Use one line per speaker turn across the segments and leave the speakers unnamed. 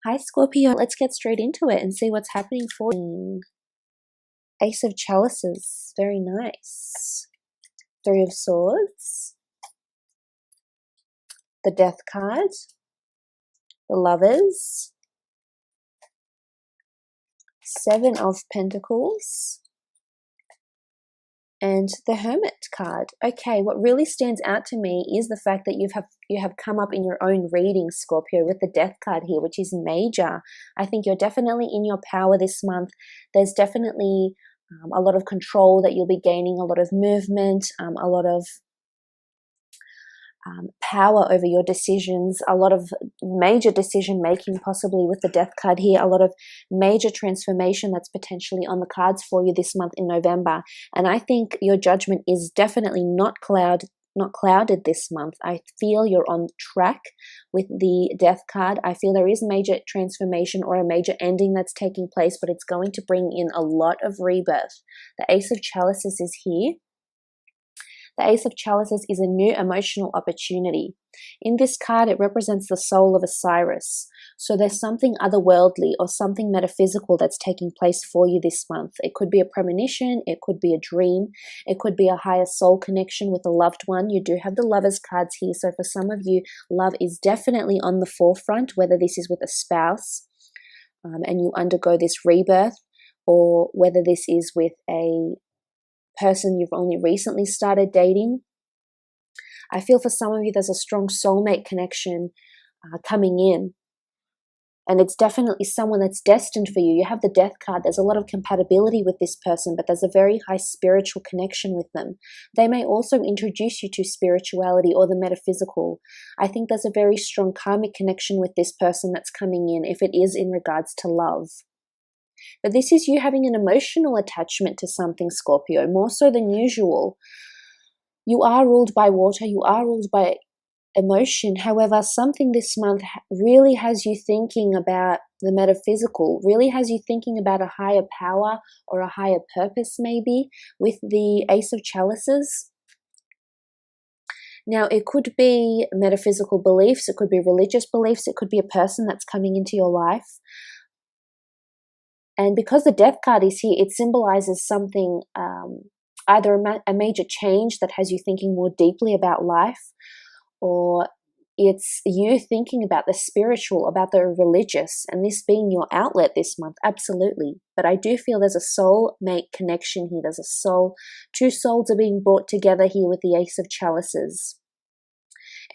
Hi Scorpio, let's get straight into it and see what's happening for you. Ace of Chalices, very nice. Three of Swords, the Death card, the Lovers, Seven of Pentacles, and the Hermit card. Okay, what really stands out to me is the fact that you have come up in your own reading, Scorpio, with the Death card here, which is major. I think you're definitely in your power this month. There's definitely a lot of control that you'll be gaining, a lot of movement, a lot of power over your decisions, a lot of major decision making, possibly with the Death card here, a lot of major transformation that's potentially on the cards for you this month in November. And I think your judgment is definitely not clouded this month. I feel you're on track with the Death card. I feel there is major transformation or a major ending that's taking place, but it's going to bring in a lot of rebirth. The Ace of Chalices is here. The Ace of Chalices is a new emotional opportunity. In this card, it represents the soul of Osiris. So there's something otherworldly or something metaphysical that's taking place for you this month. It could be a premonition, it could be a dream, it could be a higher soul connection with a loved one. You do have the Lovers cards here, so for some of you, love is definitely on the forefront, whether this is with a spouse and you undergo this rebirth, or whether this is with a person you've only recently started dating. I feel for some of you there's a strong soulmate connection coming in, and it's definitely someone that's destined for you. You have the Death card. There's a lot of compatibility with this person, but there's a very high spiritual connection with them. They may also introduce you to spirituality or the metaphysical. I think there's a very strong karmic connection with this person that's coming in, if it is in regards to love. But this is you having an emotional attachment to something, Scorpio, more so than usual. You are ruled by water, you are ruled by emotion. However, something this month really has you thinking about the metaphysical, really has you thinking about a higher power or a higher purpose, maybe, with the Ace of Chalices. Now, it could be metaphysical beliefs, it could be religious beliefs, it could be a person that's coming into your life. And because the Death card is here, it symbolizes something, either a major change that has you thinking more deeply about life, or it's you thinking about the spiritual, about the religious, and this being your outlet this month, absolutely. But I do feel there's a soulmate connection here. There's a soul, two souls are being brought together here with the Ace of Chalices.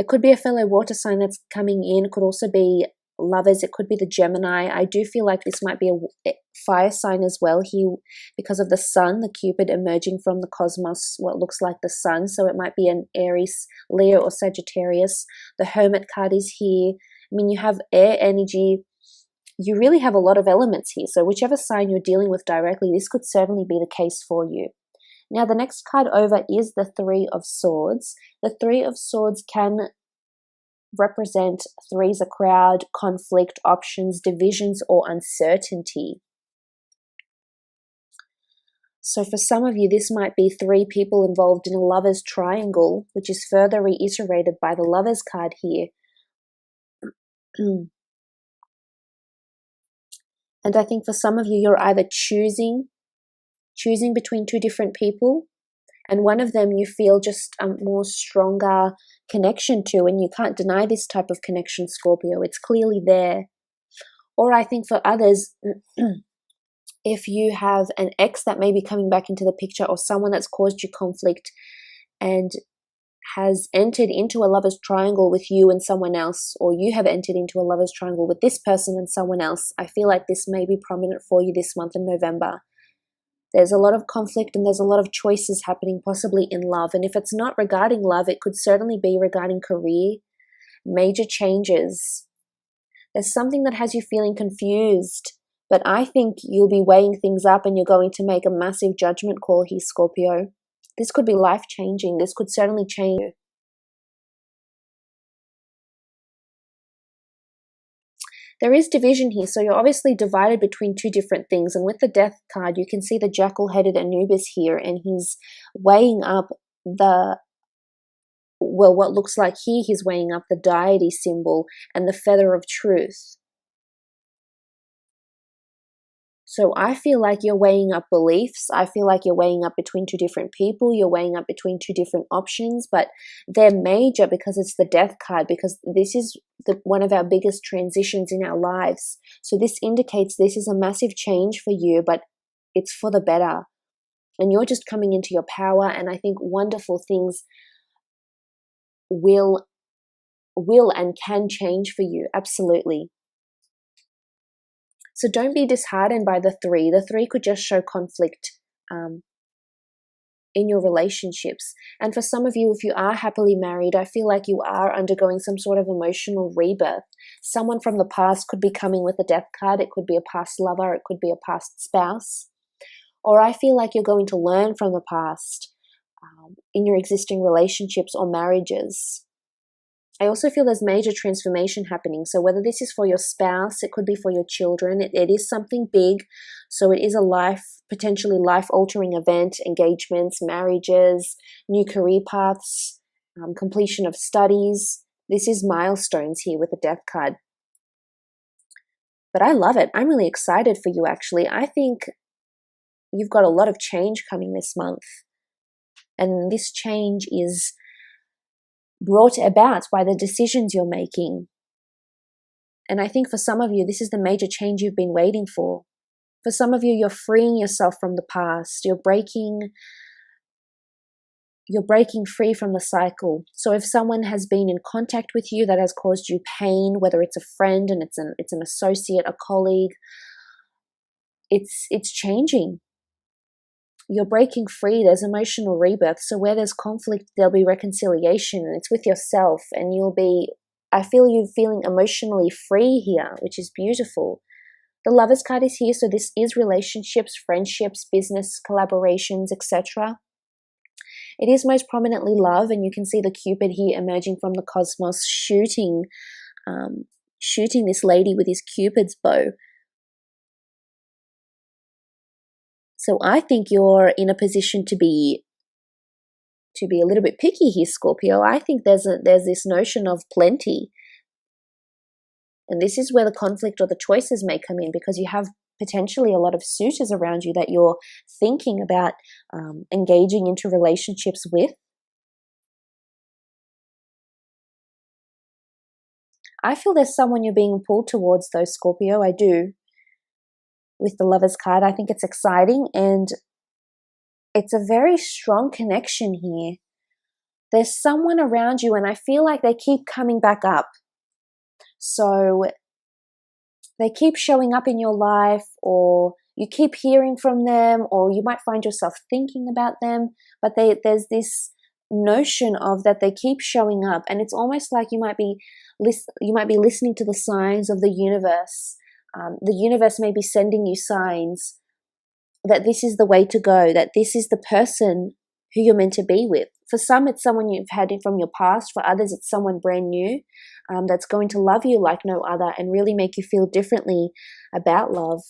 It could be a fellow water sign that's coming in. It could also be Lovers, it could be the Gemini. I do feel like this might be a fire sign as well here because of the sun, the Cupid emerging from the cosmos, what looks like the sun. So it might be an Aries, Leo, or Sagittarius. The Hermit card is here. I mean, you have air energy. You really have a lot of elements here. So whichever sign you're dealing with directly, this could certainly be the case for you. Now, the next card over is the Three of Swords. The Three of Swords can represent threes, a crowd, conflict, options, divisions, or uncertainty. So for some of you, this might be three people involved in a lover's triangle, which is further reiterated by the Lovers card here. And I think for some of you, you're either choosing between two different people, and one of them you feel just a more stronger connection to, and you can't deny this type of connection, Scorpio. It's clearly there. Or I think for others, if you have an ex that may be coming back into the picture, or someone that's caused you conflict and has entered into a lover's triangle with you and someone else, or you have entered into a lover's triangle with this person and someone else, I feel like this may be prominent for you this month in November. There's a lot of conflict and there's a lot of choices happening possibly in love. And if it's not regarding love, it could certainly be regarding career, major changes. There's something that has you feeling confused, but I think you'll be weighing things up and you're going to make a massive judgment call here, Scorpio. This could be life-changing. This could certainly change you. There is division here, so you're obviously divided between two different things. And with the Death card, you can see the jackal-headed Anubis here, and he's weighing up what looks like here, he's weighing up the deity symbol and the feather of truth. So I feel like you're weighing up beliefs. I feel like you're weighing up between two different people. You're weighing up between two different options, but they're major because it's the death card, because this is one of our biggest transitions in our lives. So this indicates this is a massive change for you, but it's for the better. And you're just coming into your power, and I think wonderful things will and can change for you. Absolutely. So don't be disheartened by the 3. The 3 could just show conflict in your relationships. And for some of you, if you are happily married, I feel like you are undergoing some sort of emotional rebirth. Someone from the past could be coming with a death card. It could be a past lover. It could be a past spouse. Or I feel like you're going to learn from the past in your existing relationships or marriages. I also feel there's major transformation happening. So whether this is for your spouse, it could be for your children. It is something big. So it is a potentially life-altering event, engagements, marriages, new career paths, completion of studies. This is milestones here with the death card. But I love it. I'm really excited for you, actually. I think you've got a lot of change coming this month. And this change is brought about by the decisions you're making. And I think for some of you, this is the major change you've been waiting for. For some of you, you're freeing yourself from the past. You're breaking free from the cycle. So if someone has been in contact with you that has caused you pain, whether it's a friend and it's an associate, a colleague, it's changing. You're breaking free. There's emotional rebirth. So where there's conflict, there'll be reconciliation, and it's with yourself, and I feel you feeling emotionally free here, which is beautiful. The Lovers card is here, so this is relationships, friendships, business collaborations, etc. It is most prominently love, and you can see the Cupid here emerging from the cosmos, shooting this lady with his Cupid's bow. So I think you're in a position to be a little bit picky here, Scorpio. I think there's this notion of plenty. And this is where the conflict or the choices may come in, because you have potentially a lot of suitors around you that you're thinking about engaging into relationships with. I feel there's someone you're being pulled towards though, Scorpio. I do. With the Lovers card, I think it's exciting, and it's a very strong connection here. There's someone around you, and I feel like they keep coming back up. So they keep showing up in your life, or you keep hearing from them, or you might find yourself thinking about them, but there's this notion of that they keep showing up, and it's almost like you might be listening to the signs of the universe. The universe may be sending you signs that this is the way to go, that this is the person who you're meant to be with. For some, it's someone you've had from your past. For others, it's someone brand new that's going to love you like no other and really make you feel differently about love.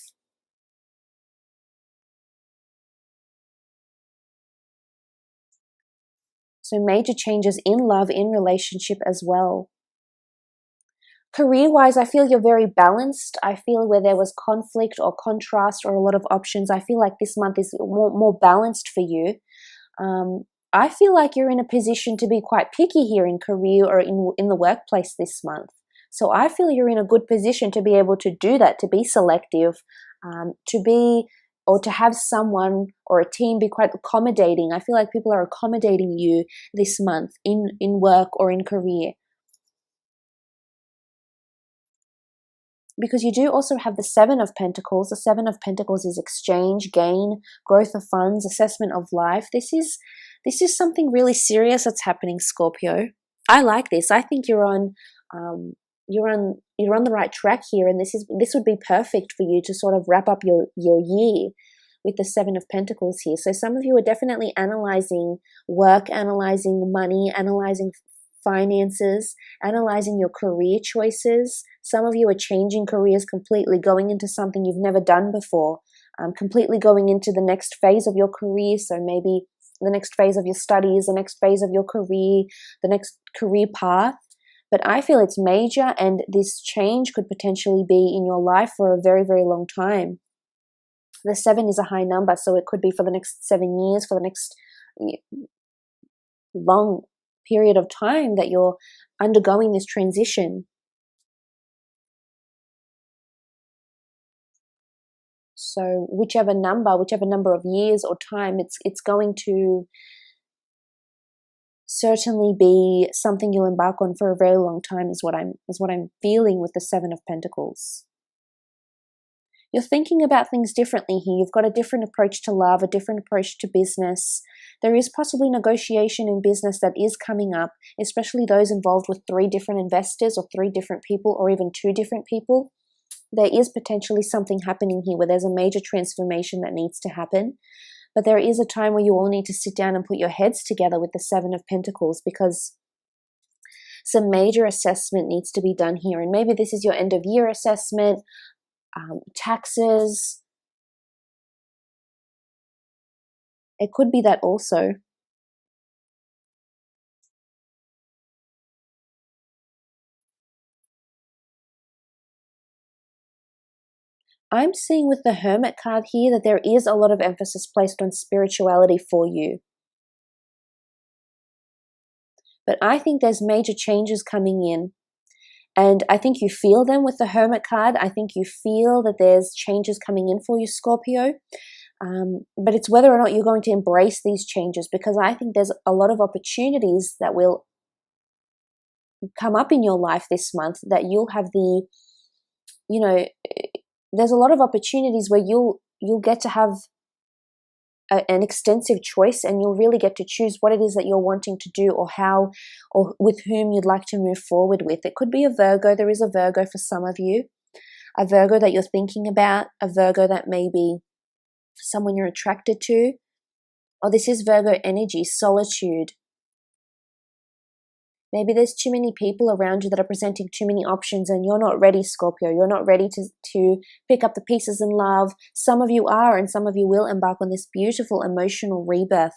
So major changes in love, in relationship as well. Career-wise, I feel you're very balanced. I feel where there was conflict or contrast or a lot of options, I feel like this month is more balanced for you. I feel like you're in a position to be quite picky here in career or in the workplace this month. So I feel you're in a good position to be able to do that, to be selective, to have someone or a team be quite accommodating. I feel like people are accommodating you this month in work or in career. Because you do also have the 7 of Pentacles. The 7 of Pentacles is exchange, gain, growth of funds, assessment of life. This is something really serious that's happening, Scorpio. I like this. I think you're on the right track here, and this would be perfect for you to sort of wrap up your year with the 7 of Pentacles here. So some of you are definitely analyzing work, analyzing money, analyzing finances, analyzing your career choices. Some of you are changing careers completely, going into something you've never done before, completely going into the next phase of your career. So maybe the next phase of your studies, the next phase of your career, the next career path. But I feel it's major, and this change could potentially be in your life for a very, very long time. The 7 is a high number, so it could be for the next 7 years, for the next long period of time that you're undergoing this transition. So whichever number of years or time, it's going to certainly be something you'll embark on for a very long time, is what I'm feeling with the 7 of Pentacles. You're thinking about things differently here. You've got a different approach to love, a different approach to business. There is possibly negotiation in business that is coming up, especially those involved with 3 different investors or 3 different people or even 2 different people. There is potentially something happening here where there's a major transformation that needs to happen. But there is a time where you all need to sit down and put your heads together with the 7 of Pentacles, because some major assessment needs to be done here. And maybe this is your end of year assessment, taxes. It could be that also. I'm seeing with the Hermit card here that there is a lot of emphasis placed on spirituality for you. But I think there's major changes coming in. And I think you feel them with the Hermit card. I think you feel that there's changes coming in for you, Scorpio. But it's whether or not you're going to embrace these changes, because I think there's a lot of opportunities that will come up in your life this month that you'll have there's a lot of opportunities where you'll get to have an extensive choice, and you'll really get to choose what it is that you're wanting to do, or how, or with whom you'd like to move forward with. It could be a Virgo. There is a Virgo for some of you, a Virgo that you're thinking about, a Virgo that may be someone you're attracted to. Or this is Virgo energy, solitude. Maybe there's too many people around you that are presenting too many options, and you're not ready, Scorpio. You're not ready to pick up the pieces in love. Some of you are, and some of you will embark on this beautiful emotional rebirth.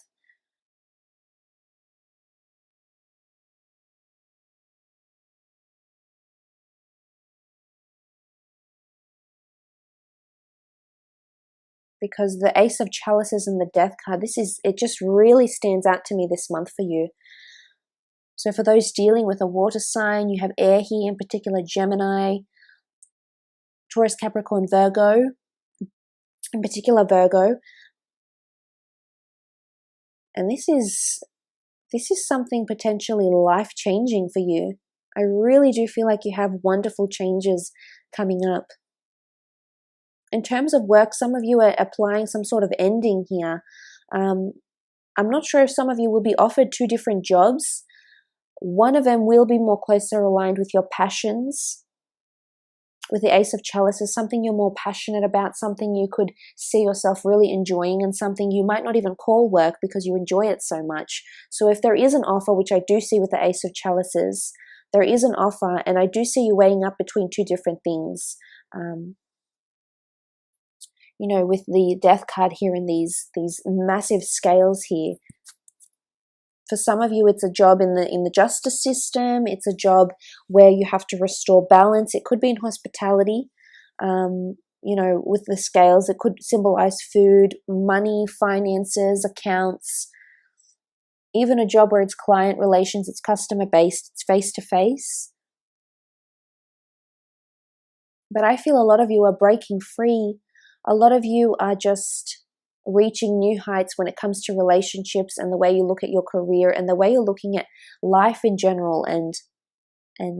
Because the Ace of Chalices and the Death card, it just really stands out to me this month for you. So for those dealing with a water sign, you have air here, in particular Gemini, Taurus, Capricorn, Virgo, in particular Virgo. And this is something potentially life-changing for you. I really do feel like you have wonderful changes coming up. In terms of work, some of you are applying some sort of ending here. I'm not sure if some of you will be offered 2 different jobs. One of them will be more closer aligned with your passions. With the Ace of Chalices, something you're more passionate about, something you could see yourself really enjoying, and something you might not even call work because you enjoy it so much. So if there is an offer, which I do see with the Ace of Chalices, there is an offer, and I do see you weighing up between 2 different things. With the Death card here and these massive scales here. For some of you, it's a job in the justice system. It's a job where you have to restore balance. It could be in hospitality. With the scales, it could symbolize food, money, finances, accounts. Even a job where it's client relations, it's customer-based, it's face-to-face. But I feel a lot of you are breaking free. A lot of you are just reaching new heights when it comes to relationships, and the way you look at your career, and the way you're looking at life in general, and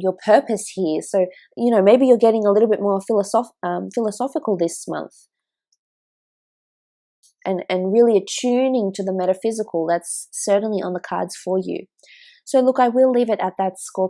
your purpose here. So, maybe you're getting a little bit more philosophical this month, and really attuning to the metaphysical. That's certainly on the cards for you. So look, I will leave it at that, Scorpio.